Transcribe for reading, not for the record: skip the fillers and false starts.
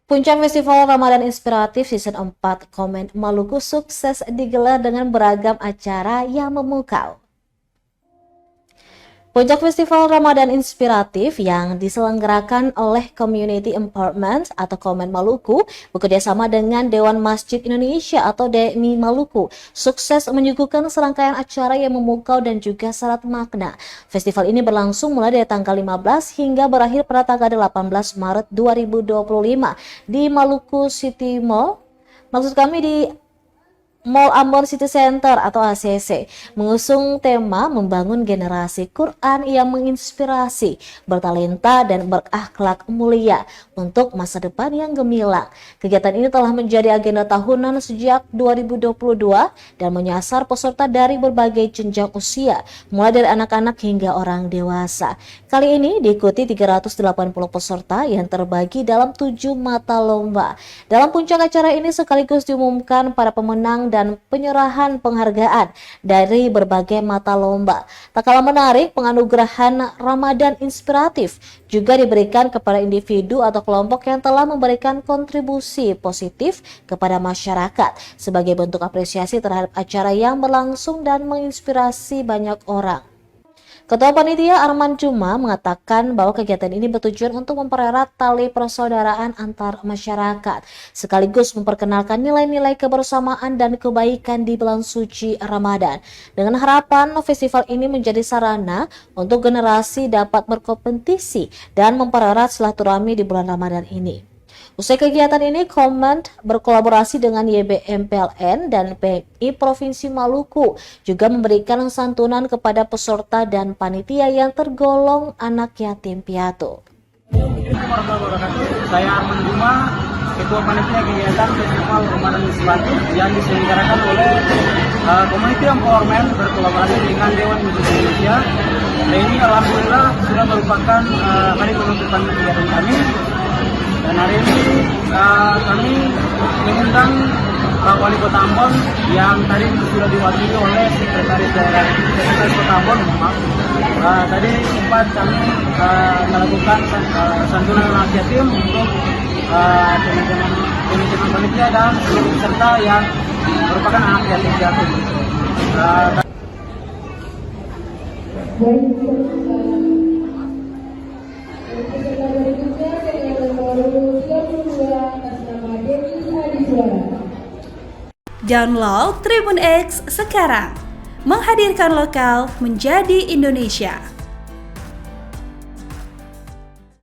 Puncak Festival Ramadan Inspiratif Season 4 Komen Maluku sukses digelar dengan beragam acara yang memukau. Puncak Festival Ramadan Inspiratif yang diselenggarakan oleh Community Empowerment atau Komen Maluku bekerjasama dengan Dewan Masjid Indonesia atau DMI Maluku sukses menyuguhkan serangkaian acara yang memukau dan juga syarat makna. Festival ini berlangsung mulai dari tanggal 15 hingga berakhir pada tanggal 18 Maret 2025 di Maluku City Mall. Maksud kami di Mall Ambon City Center atau ACC, mengusung tema membangun generasi Quran yang menginspirasi, bertalenta dan berakhlak mulia untuk masa depan yang gemilang. Kegiatan ini telah menjadi agenda tahunan sejak 2022 dan menyasar peserta dari berbagai jenjang usia, mulai dari anak-anak hingga orang dewasa. Kali ini diikuti 380 peserta yang terbagi dalam 7 mata lomba. Dalam puncak acara ini sekaligus diumumkan para pemenang dan penyerahan penghargaan dari berbagai mata lomba. Tak kalah menarik, penganugerahan Ramadan Inspiratif juga diberikan kepada individu atau kelompok yang telah memberikan kontribusi positif kepada masyarakat sebagai bentuk apresiasi terhadap acara yang berlangsung dan menginspirasi banyak orang. Ketua Panitia Arman Juma mengatakan bahwa kegiatan ini bertujuan untuk mempererat tali persaudaraan antar masyarakat, sekaligus memperkenalkan nilai-nilai kebersamaan dan kebaikan di bulan suci Ramadan. Dengan harapan festival ini menjadi sarana untuk generasi dapat berkompetisi dan mempererat silaturahmi di bulan Ramadan ini. Usai kegiatan ini, Komen berkolaborasi dengan YBM PLN dan PMI Provinsi Maluku juga memberikan santunan kepada peserta dan panitia yang tergolong anak yatim piatu. Saya Arman Juma, Ketua Panitia Kegiatan Festival Ramadan Inspiratif yang diselenggarakan oleh Community Empowerment berkolaborasi dengan Dewan Masjid Indonesia. Dan ini alhamdulillah sudah merupakan hari penutupan kegiatan kami. Dan hari ini kami mengundang Wali Kota Ambon yang tadi sudah diwakili oleh Sekretaris Daerah Kota Ambon. Tadi sempat kami melakukan santunan anak yatim untuk teman-teman panitia dan seluruh peserta yang merupakan anak yatim piatu. Download Tribun X sekarang, menghadirkan lokal menjadi Indonesia.